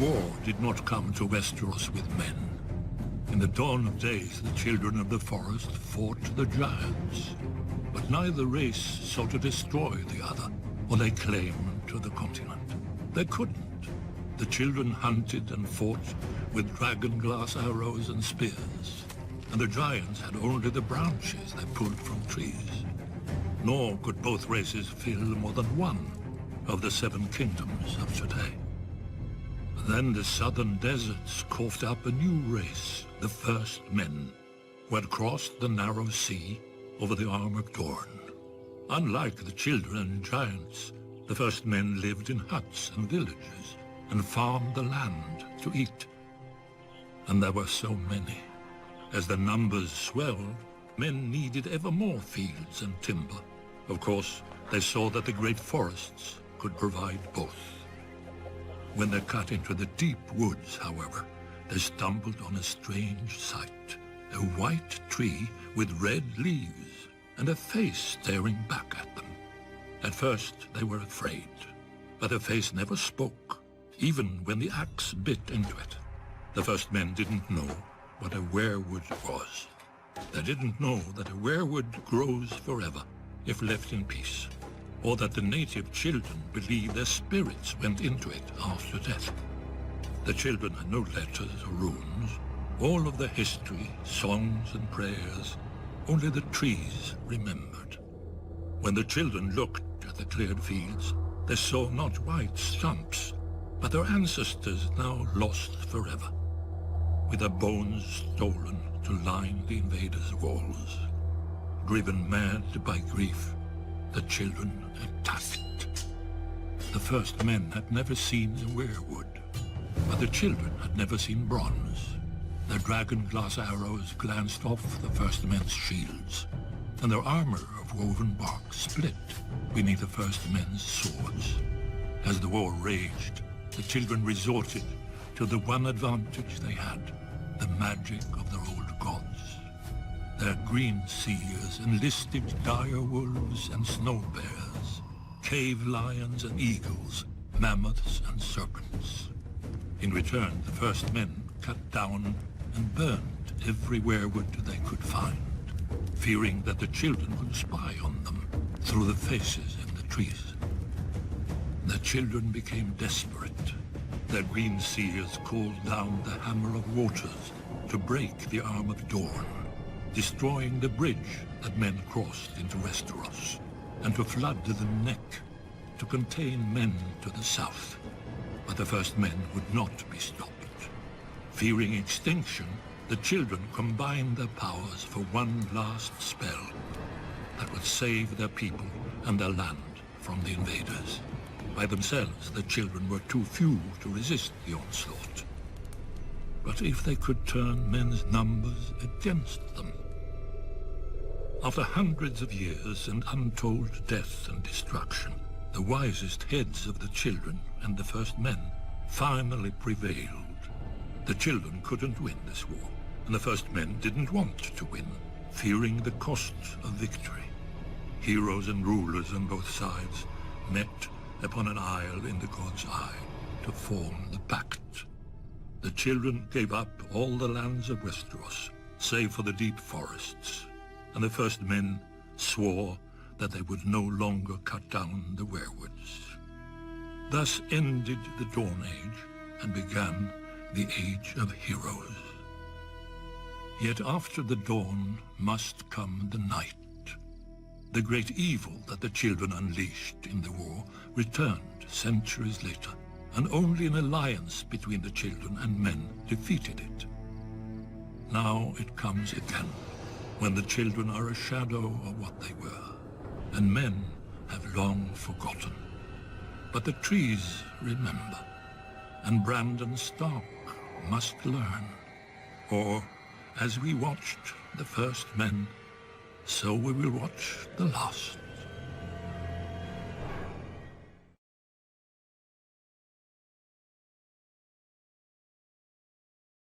War did not come to Westeros with men. In the dawn of days, the children of the forest fought the giants. But neither race sought to destroy the other, or lay claim to the continent. They couldn't. The children hunted and fought with dragon-glass arrows and spears, and the giants had only the branches they pulled from trees. Nor could both races fill more than one of the 7 kingdoms of today. Then the southern deserts coughed up a new race, the First Men, who had crossed the narrow sea over the Arm of Dorne. Unlike the children and giants, the First Men lived in huts and villages and farmed the land to eat. And there were so many. As the numbers swelled, men needed ever more fields and timber. Of course, they saw that the great forests could provide both. When they cut into the deep woods, however, they stumbled on a strange sight. A white tree with red leaves and a face staring back at them. At first, they were afraid, but the face never spoke, even when the axe bit into it. The First Men didn't know what a weirwood was. They didn't know that a weirwood grows forever if left in peace, or that the native children believed their spirits went into it after death. The children had no letters or runes, all of the history, songs and prayers, only the trees remembered. When the children looked at the cleared fields, they saw not white stumps, but their ancestors now lost forever, with their bones stolen to line the invaders' walls. Driven mad by grief, the children attacked. The First Men had never seen a weirwood, but the children had never seen bronze. Their dragon-glass arrows glanced off the First Men's shields, and their armor of woven bark split beneath the First Men's swords. As the war raged, the children resorted to the one advantage they had, the magic of their old gods. Their green seers enlisted dire wolves and snow bears, cave lions and eagles, mammoths and serpents. In return, the First Men cut down and burned every weirwood they could find, fearing that the children would spy on them through the faces in the trees. The children became desperate. Their green seers called down the Hammer of Waters to break the Arm of Dorne, destroying the bridge that men crossed into Westeros, and to flood the neck to contain men to the south. But the First Men would not be stopped. Fearing extinction, the children combined their powers for one last spell that would save their people and their land from the invaders. By themselves, the children were too few to resist the onslaught. But if they could turn men's numbers against them? After hundreds of years and untold death and destruction, the wisest heads of the children and the First Men finally prevailed. The children couldn't win this war, and the First Men didn't want to win, fearing the cost of victory. Heroes and rulers on both sides met upon an isle in the God's Eye to form the pact. The children gave up all the lands of Westeros, save for the deep forests, and the First Men swore that they would no longer cut down the weirwoods. Thus ended the Dawn Age and began the Age of Heroes. Yet after the dawn must come the night. The great evil that the children unleashed in the war returned centuries later, and only an alliance between the children and men defeated it. Now it comes again, when the children are a shadow of what they were, and men have long forgotten. But the trees remember, and Brandon Stark must learn. Or, as we watched the First Men, so we will watch the last.